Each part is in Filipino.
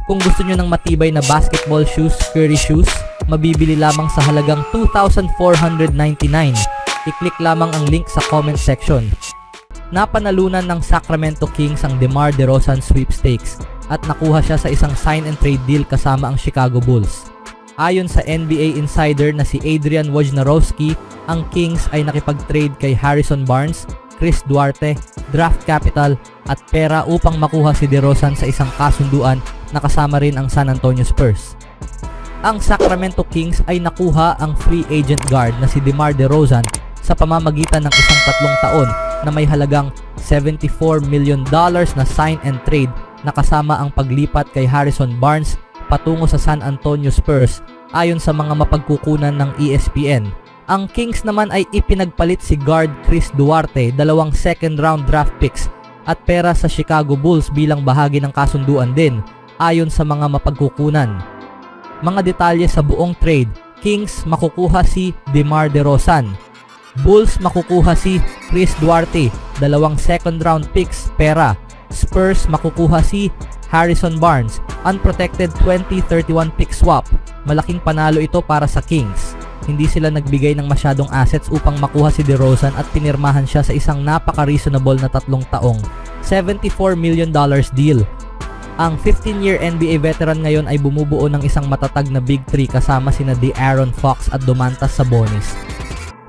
Kung gusto nyo ng matibay na basketball shoes, Curry shoes, mabibili lamang sa halagang $2,499. I-click lamang ang link sa comment section. Napanalunan ng Sacramento Kings ang DeMar DeRozan sweepstakes at nakuha siya sa isang sign and trade deal kasama ang Chicago Bulls. Ayon sa NBA insider na si Adrian Wojnarowski, ang Kings ay nakipag-trade kay Harrison Barnes, Chris Duarte, draft capital at pera upang makuha si DeRozan sa isang kasunduan na kasama rin ang San Antonio Spurs. Ang Sacramento Kings ay nakuha ang free agent guard na si DeMar DeRozan sa pamamagitan ng isang 3 taon na may halagang $74 million na sign and trade na kasama ang paglipat kay Harrison Barnes patungo sa San Antonio Spurs ayon sa mga mapagkukunan ng ESPN. Ang Kings naman ay ipinagpalit si guard Chris Duarte, 2 second round draft picks at pera sa Chicago Bulls bilang bahagi ng kasunduan din ayon sa mga mapagkukunan. Mga detalye sa buong trade: Kings makukuha si DeMar DeRozan, Bulls makukuha si Chris Duarte, 2 second round picks, pera. Spurs makukuha si Harrison Barnes, unprotected 2031 pick swap. Malaking panalo ito para sa Kings. Hindi sila nagbigay ng masyadong assets upang makuha si DeRozan at pinirmahan siya sa isang napaka-reasonable na 3 taong $74 million deal. Ang 15-year NBA veteran ngayon ay bumubuo ng isang matatag na Big 3 kasama sina De'Aaron Fox at Domantas Sabonis.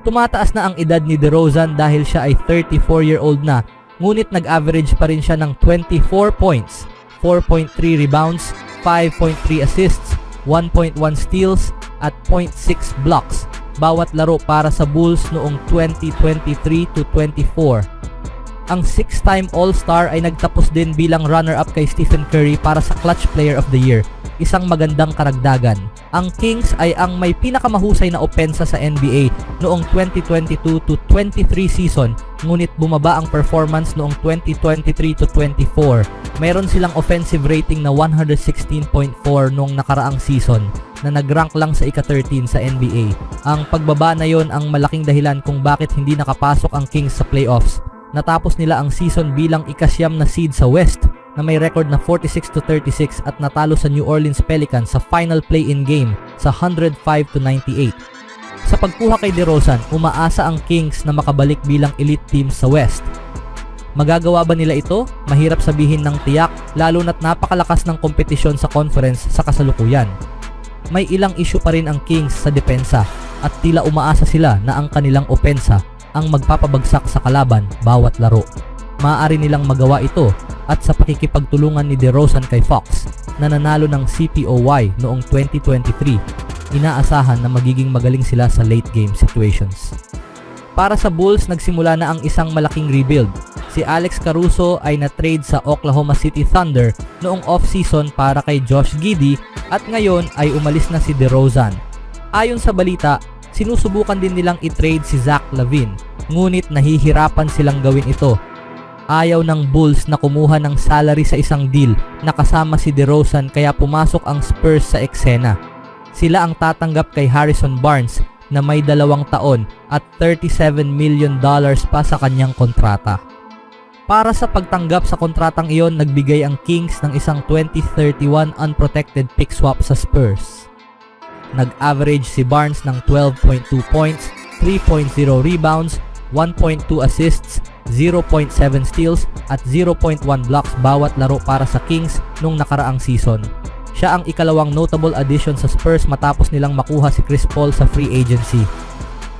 Tumataas na ang edad ni DeRozan dahil siya ay 34-year-old na, ngunit nag-average pa rin siya ng 24 points, 4.3 rebounds, 5.3 assists, 1.1 steals at 0.6 blocks bawat laro para sa Bulls noong 2023-24. Ang 6-time All-Star ay nagtapos din bilang runner-up kay Stephen Curry para sa Clutch Player of the Year, isang magandang karagdagan. Ang Kings ay ang may pinakamahusay na opensa sa NBA noong 2022-23 season, ngunit bumaba ang performance noong 2023-24. Meron silang offensive rating na 116.4 noong nakaraang season na nag-rank lang sa ika-13 sa NBA. Ang pagbaba na yon ang malaking dahilan kung bakit hindi nakapasok ang Kings sa playoffs. Natapos nila ang season bilang ika-9 na seed sa West na may record na 46-36 at natalo sa New Orleans Pelicans sa final play-in game sa 105-98. Sa pagkuha kay DeRozan, umaasa ang Kings na makabalik bilang elite team sa West. Magagawa ba nila ito? Mahirap sabihin ng tiyak, lalo na't napakalakas ng kompetisyon sa conference sa kasalukuyan. May ilang issue pa rin ang Kings sa depensa at tila umaasa sila na ang kanilang opensa ang magpapabagsak sa kalaban bawat laro. Maaari nilang magawa ito at sa pakikipagtulungan ni DeRozan kay Fox na nanalo ng CPOY noong 2023, inaasahan na magiging magaling sila sa late game situations. Para sa Bulls, nagsimula na ang isang malaking rebuild. Si Alex Caruso ay na-trade sa Oklahoma City Thunder noong off-season para kay Josh Giddey at ngayon ay umalis na si DeRozan. Ayon sa balita, sinusubukan din nilang i-trade si Zach LaVine, ngunit nahihirapan silang gawin ito. Ayaw ng Bulls na kumuha ng salary sa isang deal na kasama si DeRozan kaya pumasok ang Spurs sa eksena. Sila ang tatanggap kay Harrison Barnes na may 2 taon at $37 million pa sa kanyang kontrata. Para sa pagtanggap sa kontratang iyon, nagbigay ang Kings ng isang 2031 unprotected pick swap sa Spurs. Nag-average si Barnes ng 12.2 points, 3.0 rebounds, 1.2 assists, 0.7 steals at 0.1 blocks bawat laro para sa Kings nung nakaraang season. Siya ang ikalawang notable addition sa Spurs matapos nilang makuha si Chris Paul sa free agency.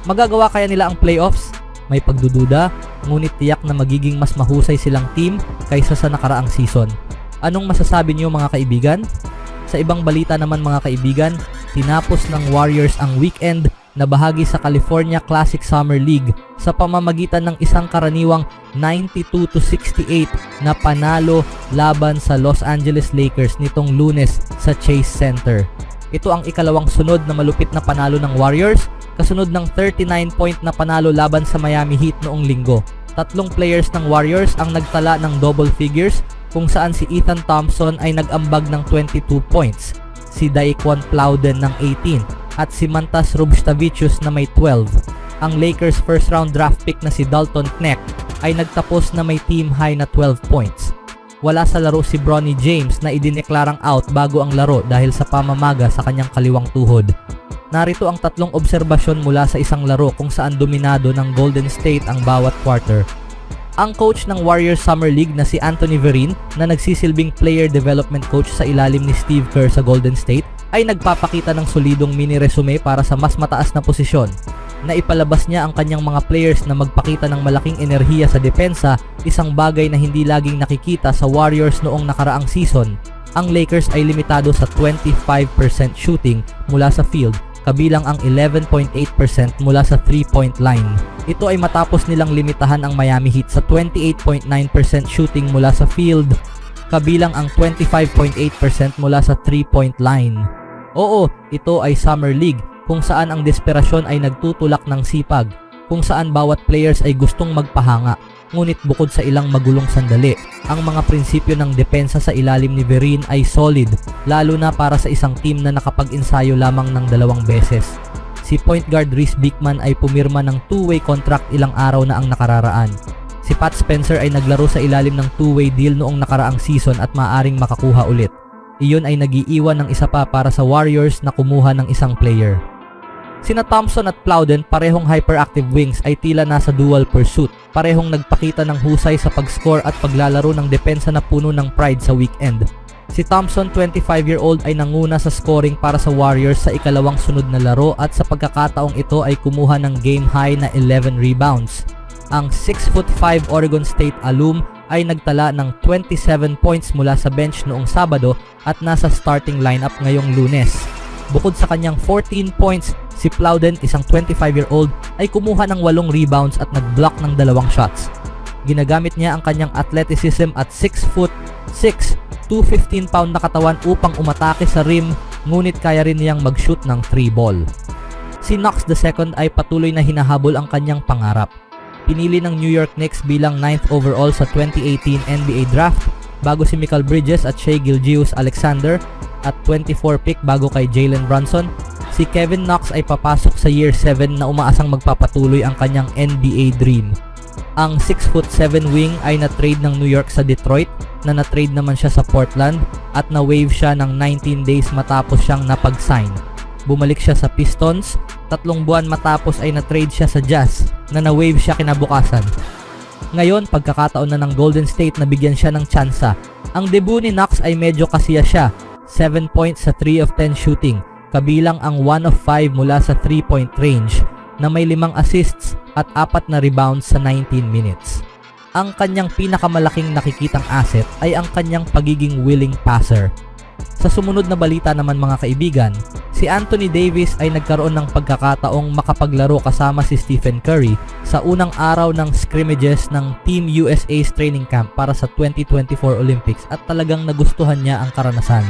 Magagawa kaya nila ang playoffs? May pagdududa, ngunit tiyak na magiging mas mahusay silang team kaysa sa nakaraang season. Anong masasabi niyo mga kaibigan? Sa ibang balita naman mga kaibigan, tinapos ng Warriors ang weekend na bahagi sa California Classic Summer League sa pamamagitan ng isang karaniwang 92-68 na panalo laban sa Los Angeles Lakers nitong Lunes sa Chase Center. Ito ang ikalawang sunod na malupit na panalo ng Warriors, kasunod ng 39-point na panalo laban sa Miami Heat noong linggo. 3 players ng Warriors ang nagtala ng double figures, kung saan si Ethan Thompson ay nag-ambag ng 22 points, si Daequan Plowden ng 18 at si Mantas Rubstavicius na may 12. Ang Lakers first round draft pick na si Dalton Knecht ay nagtapos na may team high na 12 points. Wala sa laro si Bronny James na idineklarang out bago ang laro dahil sa pamamaga sa kanyang kaliwang tuhod. Narito ang tatlong obserbasyon mula sa isang laro kung saan dominado ng Golden State ang bawat quarter. Ang coach ng Warriors Summer League na si Anthony Vereen na nagsisilbing player development coach sa ilalim ni Steve Kerr sa Golden State ay nagpapakita ng solidong mini resume para sa mas mataas na posisyon. Naipalabas niya ang kanyang mga players na magpakita ng malaking enerhiya sa depensa, isang bagay na hindi laging nakikita sa Warriors noong nakaraang season. Ang Lakers ay limitado sa 25% shooting mula sa field, kabilang ang 11.8% mula sa 3-point line. Ito ay matapos nilang limitahan ang Miami Heat sa 28.9% shooting mula sa field, kabilang ang 25.8% mula sa 3-point line. Oo, ito ay Summer League kung saan ang desperasyon ay nagtutulak ng sipag, kung saan bawat players ay gustong magpahanga. Ngunit bukod sa ilang magulong sandali, ang mga prinsipyo ng depensa sa ilalim ni Vereen ay solid, lalo na para sa isang team na nakapag-ensayo lamang ng 2 beses. Si point guard Reece Beekman ay pumirma ng 2-way contract ilang araw na ang nakararaan. Si Pat Spencer ay naglaro sa ilalim ng 2-way deal noong nakaraang season at maaaring makakuha ulit. Iyon ay nag-iiwan ng isa pa para sa Warriors na kumuha ng isang player. Sina Thompson at Plowden, parehong hyperactive wings, ay tila nasa dual pursuit. Parehong nagpakita ng husay sa pag-score at paglalaro ng depensa na puno ng pride sa weekend. Si Thompson, 25-year-old, ay nanguna sa scoring para sa Warriors sa ikalawang sunod na laro at sa pagkakataong ito ay kumuha ng game high na 11 rebounds. Ang 6'5" Oregon State alum ay nagtala ng 27 points mula sa bench noong Sabado at nasa starting lineup ngayong Lunes. Bukod sa kanyang 14 points, si Plowden, isang 25-year-old, ay kumuha ng 8 rebounds at nag-block ng 2 shots. Ginagamit niya ang kanyang athleticism at 6'6", 215-pound na katawan upang umatake sa rim, ngunit kaya rin niyang mag-shoot ng 3 ball. Si Knox II ay patuloy na hinahabol ang kanyang pangarap. Pinili ng New York Knicks bilang 9th overall sa 2018 NBA Draft bago si Mikal Bridges at Shai Gilgeous-Alexander, at 24 pick bago kay Jalen Brunson. Si Kevin Knox ay papasok sa year 7 na umaasang magpapatuloy ang kanyang NBA dream. Ang 6'7" wing ay na-trade ng New York sa Detroit, na na-trade naman siya sa Portland at na-waive siya ng 19 days matapos siyang napag-sign. Bumalik siya sa Pistons, 3 buwan matapos ay na-trade siya sa Jazz, na na-waive siya kinabukasan. Ngayon, pagkakataon na ng Golden State na bigyan siya ng tsansa. Ang debut ni Knox ay medyo kasiya siya, 7 points sa 3 of 10 shooting, kabilang ang 1 of 5 mula sa 3-point range, na may 5 assists at 4 na rebounds sa 19 minutes. Ang kanyang pinakamalaking nakikitang asset ay ang kanyang pagiging willing passer. Sa sumunod na balita naman mga kaibigan, si Anthony Davis ay nagkaroon ng pagkakataong makapaglaro kasama si Stephen Curry sa unang araw ng scrimmages ng Team USA's training camp para sa 2024 Olympics at talagang nagustuhan niya ang karanasan.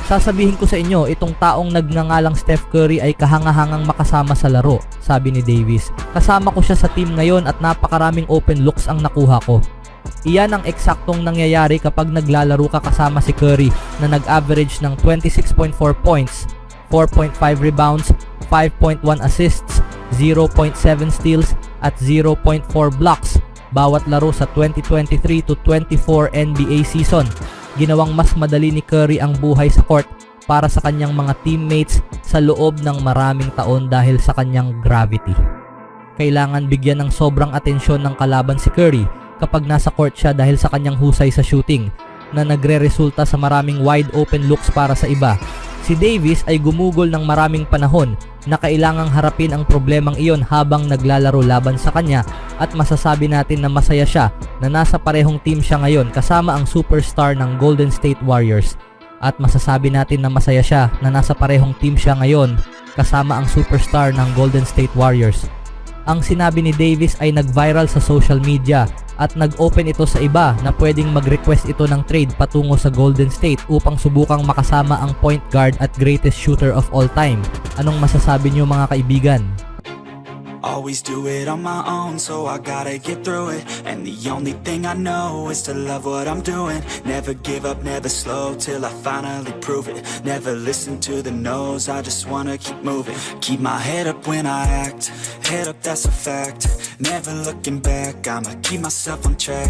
Sasabihin ko sa inyo, itong taong nagngangalang Steph Curry ay kahangahangang makasama sa laro, sabi ni Davis. Kasama ko siya sa team ngayon at napakaraming open looks ang nakuha ko. Iyan ang eksaktong nangyayari kapag naglalaro ka kasama si Curry na nag-average ng 26.4 points, 4.5 rebounds, 5.1 assists, 0.7 steals at 0.4 blocks bawat laro sa 2023 to 24 NBA season. Ginawang mas madali ni Curry ang buhay sa court para sa kanyang mga teammates sa loob ng maraming taon dahil sa kanyang gravity. Kailangan bigyan ng sobrang atensyon ng kalaban si Curry kapag nasa court siya dahil sa kanyang husay sa shooting na nagre-resulta sa maraming wide open looks para sa iba. Si Davis ay gumugol ng maraming panahon na kailangang harapin ang problemang iyon habang naglalaro laban sa kanya, at masasabi natin na masaya siya na nasa parehong team siya ngayon kasama ang superstar ng Golden State Warriors. At masasabi natin na masaya siya na nasa parehong team siya ngayon kasama ang superstar ng Golden State Warriors. Ang sinabi ni Davis ay nag-viral sa social media at nag-open ito sa iba na pwedeng mag-request ito ng trade patungo sa Golden State upang subukang makasama ang point guard at greatest shooter of all time. Anong masasabi niyo mga kaibigan? Always do it on my own, so I gotta get through it. And the only thing I know is to love what I'm doing. Never give up, never slow, till I finally prove it. Never listen to the no's, I just wanna keep moving. Keep my head up when I act, head up, that's a fact. Never looking back, I'ma keep myself on track.